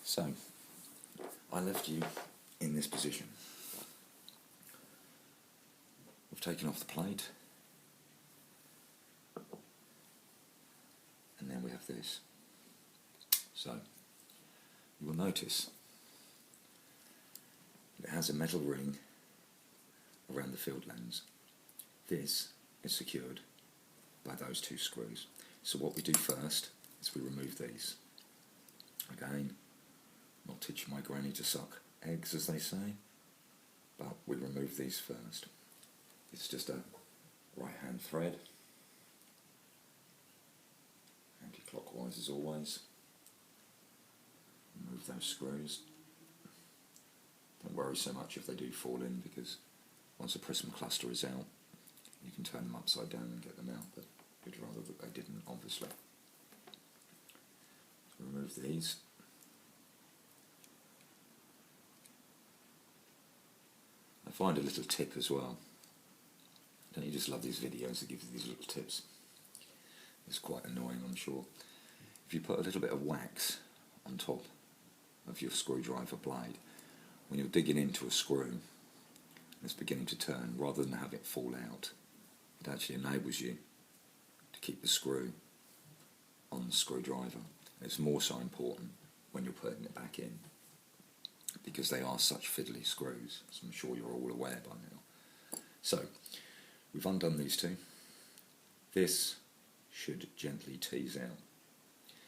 So, I left you in this position. We've taken off the plate, and then we have this. So, you will notice it has a metal ring around the field lens. This is secured by those two screws. So what we do first is we remove these. Again, not teaching my granny to suck eggs, as they say, but we remove these first. It's just a right hand thread, anti-clockwise as always. Remove those screws. Don't worry so much if they do fall in, because once a prism cluster is out, you can turn them upside down and get them out, but we'd rather that they didn't, obviously. So remove these. I find a little tip as well. Don't you just love these videos that give you these little tips? It's quite annoying, I'm sure. If you put a little bit of wax on top of your screwdriver blade, when you're digging into a screw and it's beginning to turn, rather than have it fall out, it actually enables you to keep the screw on the screwdriver. It's more so important when you're putting it back in, because they are such fiddly screws, as I'm sure you're all aware by now. So, we've undone these two. This should gently tease out.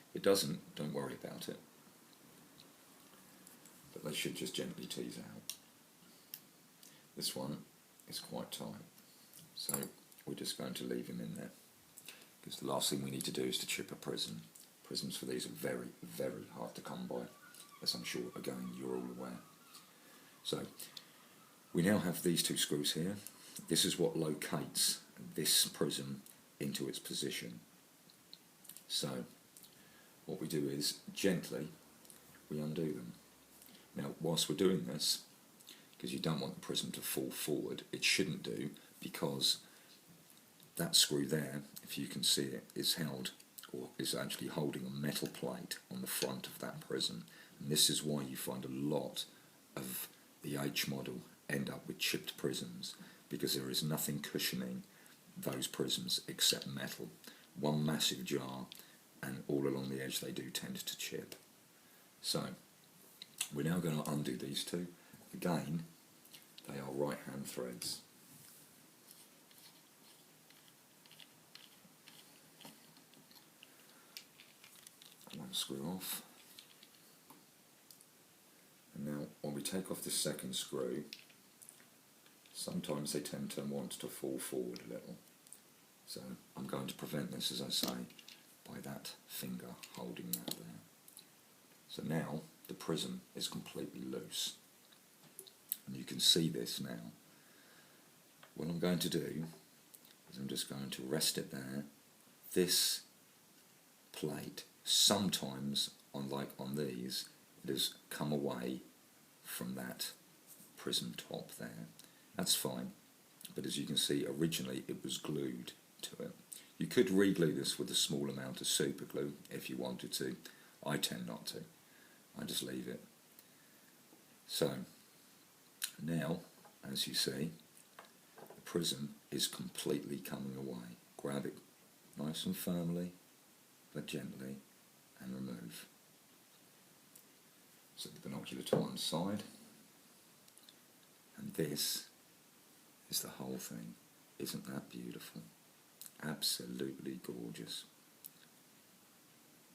If it doesn't, don't worry about it. But they should just gently tease out. This one is quite tight, so we're just going to leave him in there, because the last thing we need to do is to chip a prism. Prisms for these are very, very hard to come by, as I'm sure, again, you're all aware. So, we now have these two screws here. This is what locates this prism into its position. So, what we do is, gently, we undo them. Now, whilst we're doing this, because you don't want the prism to fall forward, it shouldn't do, because that screw there, if you can see it, is held, or is actually holding a metal plate on the front of that prism. And this is why you find a lot of the H model end up with chipped prisms, because there is nothing cushioning those prisms except metal. One massive jar, and all along the edge they do tend to chip. So, we're now going to undo these two. Again, they are right hand threads. One screw off. And now, when we take off the second screw, sometimes they tend to want to fall forward a little. So I'm going to prevent this, as I say, by that finger holding that there. So now the prism is completely loose. And you can see this now. What I'm going to do is I'm just going to rest it there. This plate, sometimes, like on these, it has come away from that prism top there. That's fine, but as you can see, originally it was glued to it. You could re-glue this with a small amount of super glue if you wanted to. I tend not to. I just leave it. So, now, as you see, the prism is completely coming away. Grab it nice and firmly, but gently, and remove. Set the binocular to one side, and this is the whole thing. Isn't that beautiful? Absolutely gorgeous.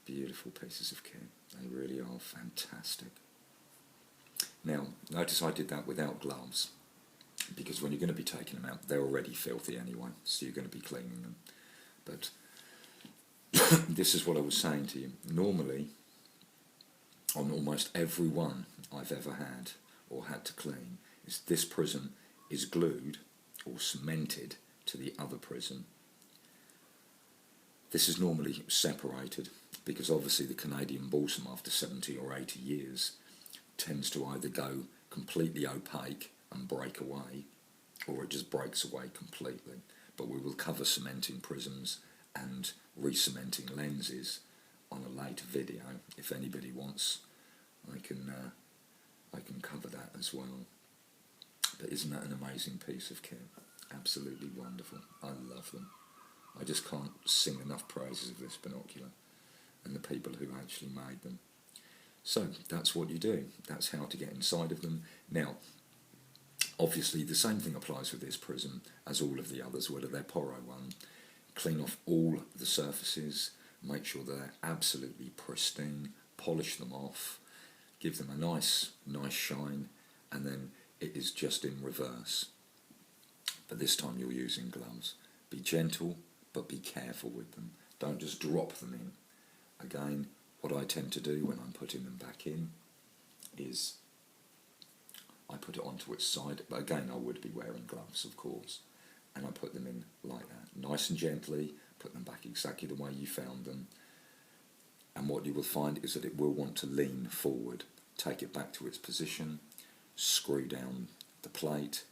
Beautiful pieces of kit. They really are fantastic. Now, notice I did that without gloves, because when you're going to be taking them out, they're already filthy anyway, so you're going to be cleaning them. But this is what I was saying to you. Normally, on almost every one I've ever had or had to clean, is this prism is glued or cemented to the other prism. This is normally separated, because obviously the Canadian balsam after 70 or 80 years tends to either go completely opaque and break away, or it just breaks away completely. But we will cover cementing prisms and re-cementing lenses on a later video if anybody wants I can cover that as well. But isn't that an amazing piece of kit? Absolutely wonderful. I love them. I just can't sing enough praises of this binocular and the people who actually made them. So that's what you do. That's how to get inside of them. Now, obviously the same thing applies with this prism as all of the others, whether they're Porro one. Clean off all the surfaces, make sure they're absolutely pristine, polish them off, give them a nice shine, and then it is just in reverse. But this time you're using gloves. Be gentle, but be careful with them. Don't just drop them in. Again, what I tend to do when I'm putting them back in is I put it onto its side, but again I would be wearing gloves of course, and I put them in like that, nice and gently, put them back exactly the way you found them, and what you will find is that it will want to lean forward. Take it back to its position, screw down the plate,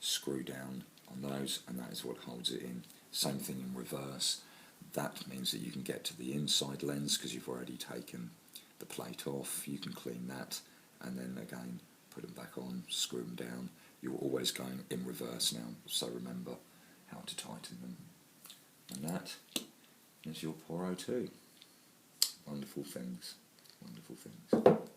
screw down on those, and that is what holds it in. Same thing in reverse. That means that you can get to the inside lens because you've already taken the plate off. You can clean that and then again put them back on, screw them down. You're always going in reverse now, so remember how to tighten them. And that is your Porro 2. Wonderful things, wonderful things.